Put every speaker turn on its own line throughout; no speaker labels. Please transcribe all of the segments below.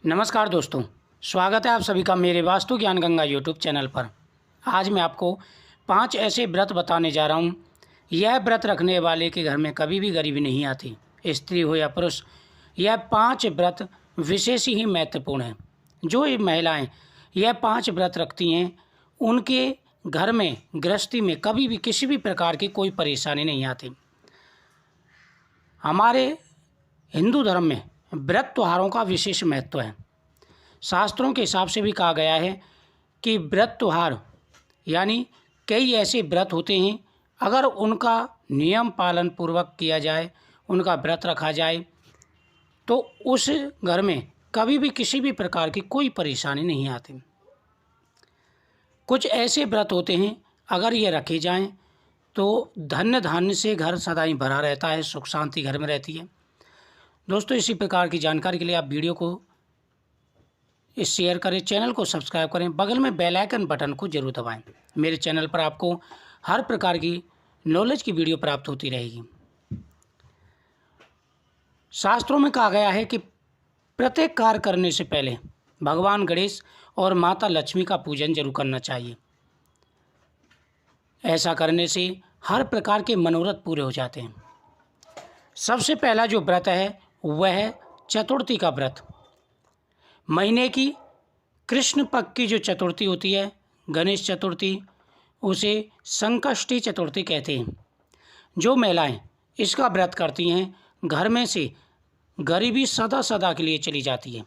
नमस्कार दोस्तों, स्वागत है आप सभी का मेरे वास्तु ज्ञान गंगा यूट्यूब चैनल पर। आज मैं आपको 5 ऐसे व्रत बताने जा रहा हूँ। यह व्रत रखने वाले के घर में कभी भी गरीबी नहीं आती, स्त्री हो या पुरुष। यह 5 व्रत विशेष ही महत्वपूर्ण हैं। जो ये महिलाएं यह 5 व्रत रखती हैं, उनके घर में गृहस्थी में कभी भी किसी भी प्रकार की कोई परेशानी नहीं आती। हमारे हिंदू धर्म में व्रत त्योहारों का विशेष महत्व है। शास्त्रों के हिसाब से भी कहा गया है कि व्रत त्योहार यानी कई ऐसे व्रत होते हैं, अगर उनका नियम पालन पूर्वक किया जाए, उनका व्रत रखा जाए, तो उस घर में कभी भी किसी भी प्रकार की कोई परेशानी नहीं आती। कुछ ऐसे व्रत होते हैं, अगर ये रखे जाएं तो धन्य धान्य से घर सदा ही भरा रहता है, सुख शांति घर में रहती है। दोस्तों, इसी प्रकार की जानकारी के लिए आप वीडियो को शेयर करें, चैनल को सब्सक्राइब करें, बगल में बेल आइकन बटन को जरूर दबाएं। मेरे चैनल पर आपको हर प्रकार की नॉलेज की वीडियो प्राप्त होती रहेगी। शास्त्रों में कहा गया है कि प्रत्येक कार्य करने से पहले भगवान गणेश और माता लक्ष्मी का पूजन जरूर करना चाहिए। ऐसा करने से हर प्रकार के मनोरथ पूरे हो जाते हैं। सबसे पहला जो व्रत है वह है चतुर्थी का व्रत। महीने की कृष्ण पक्ष की जो चतुर्थी होती है, गणेश चतुर्थी, उसे संकष्टी चतुर्थी कहते हैं। जो महिलाएं इसका व्रत करती हैं, घर में से गरीबी सदा सदा के लिए चली जाती है।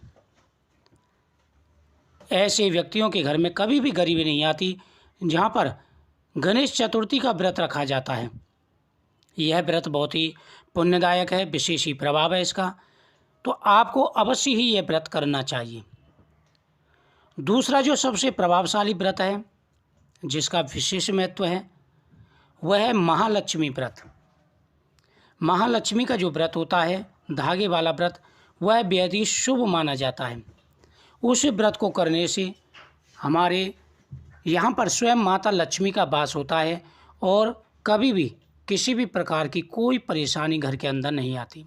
ऐसे व्यक्तियों के घर में कभी भी गरीबी नहीं आती, जहाँ पर गणेश चतुर्थी का व्रत रखा जाता है। यह व्रत बहुत ही पुण्यदायक है, विशेष ही प्रभाव है इसका, तो आपको अवश्य ही यह व्रत करना चाहिए। दूसरा जो सबसे प्रभावशाली व्रत है, जिसका विशेष महत्व है, वह है महालक्ष्मी व्रत। महालक्ष्मी का जो व्रत होता है, धागे वाला व्रत, वह बेहद ही शुभ माना जाता है। उस व्रत को करने से हमारे यहाँ पर स्वयं माता लक्ष्मी का वास होता है और कभी भी किसी भी प्रकार की कोई परेशानी घर के अंदर नहीं आती।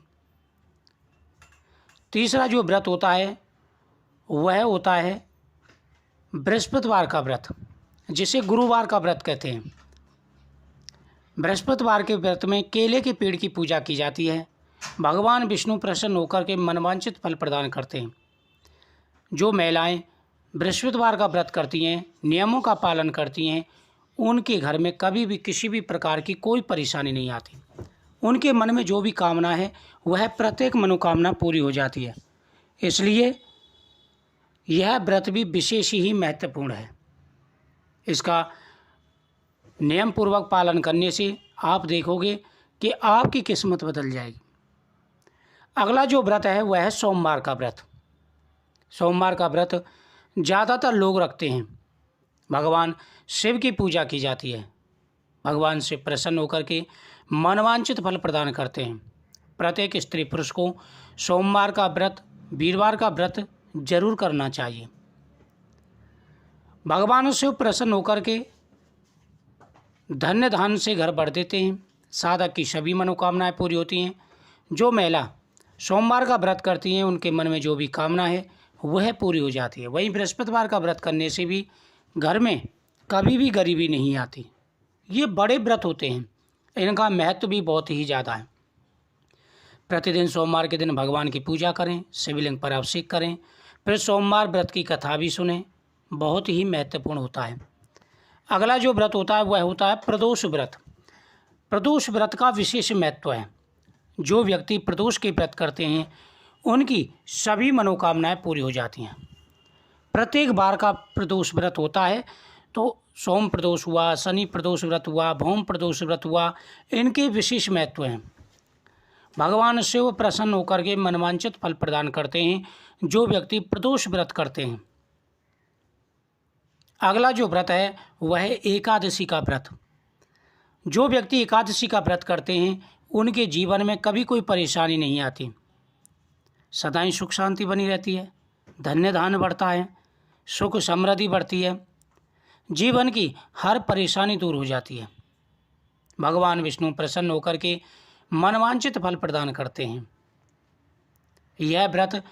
तीसरा जो व्रत होता है वह होता है बृहस्पतिवार का व्रत, जिसे गुरुवार का व्रत कहते हैं। बृहस्पतिवार के व्रत में केले के पेड़ की पूजा की जाती है। भगवान विष्णु प्रसन्न होकर के मनवांछित फल प्रदान करते हैं। जो महिलाएं बृहस्पतिवार का व्रत करती हैं, नियमों का पालन करती हैं, उनके घर में कभी भी किसी भी प्रकार की कोई परेशानी नहीं आती। उनके मन में जो भी कामना है वह प्रत्येक मनोकामना पूरी हो जाती है। इसलिए यह व्रत भी विशेष ही महत्वपूर्ण है। इसका नियम पूर्वक पालन करने से आप देखोगे कि आपकी किस्मत बदल जाएगी। अगला जो व्रत है वह है सोमवार का व्रत। सोमवार का व्रत ज़्यादातर लोग रखते हैं। भगवान शिव की पूजा की जाती है। भगवान से प्रसन्न होकर के मनवांछित फल प्रदान करते हैं। प्रत्येक स्त्री पुरुष को सोमवार का व्रत, वीरवार का व्रत जरूर करना चाहिए। भगवान से प्रसन्न होकर के धन्य धान्य से घर भर देते हैं। साधक की सभी मनोकामनाएं पूरी होती हैं। जो महिला सोमवार का व्रत करती हैं, उनके मन में जो भी कामना है वह पूरी हो जाती है। वहीं बृहस्पतिवार का व्रत करने से भी घर में कभी भी गरीबी नहीं आती। ये बड़े व्रत होते हैं, इनका महत्व भी बहुत ही ज़्यादा है। प्रतिदिन सोमवार के दिन भगवान की पूजा करें, शिवलिंग पर अभिषेक करें, फिर सोमवार व्रत की कथा भी सुनें, बहुत ही महत्वपूर्ण होता है। अगला जो व्रत होता है वह होता है प्रदोष व्रत। प्रदोष व्रत का विशेष महत्व है। जो व्यक्ति प्रदोष के व्रत करते हैं, उनकी सभी मनोकामनाएं पूरी हो जाती हैं। प्रत्येक बार का प्रदोष व्रत होता है, तो सोम प्रदोष हुआ, शनि प्रदोष व्रत हुआ, भौम प्रदोष व्रत हुआ, इनके विशेष महत्व हैं। भगवान शिव प्रसन्न होकर के मनवांछित फल प्रदान करते हैं जो व्यक्ति प्रदोष व्रत करते हैं। अगला जो व्रत है वह है एकादशी का व्रत। जो व्यक्ति एकादशी का व्रत करते हैं, उनके जीवन में कभी कोई परेशानी नहीं आती। सदा ही सुख शांति बनी रहती है, धन्य धान्य बढ़ता है, सुख समृद्धि बढ़ती है, जीवन की हर परेशानी दूर हो जाती है। भगवान विष्णु प्रसन्न होकर के मनवांछित फल प्रदान करते हैं। यह व्रत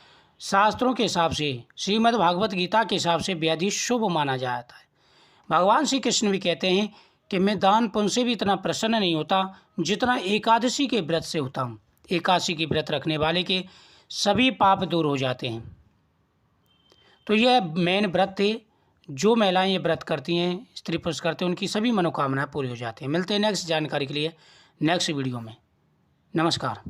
शास्त्रों के हिसाब से, श्रीमद् भागवत गीता के हिसाब से बेहद ही शुभ माना जाता है। भगवान श्री कृष्ण भी कहते हैं कि मैं दान पुण्य से भी इतना प्रसन्न नहीं होता जितना एकादशी के व्रत से होता हूँ। एकादशी के व्रत रखने वाले के सभी पाप दूर हो जाते हैं। तो यह मेन व्रत थे। जो महिलाएं ये व्रत करती हैं, स्त्री पुरुष करते हैं, उनकी सभी मनोकामनाएं पूरी हो जाती हैं। मिलते हैं नेक्स्ट जानकारी के लिए नेक्स्ट वीडियो में। नमस्कार।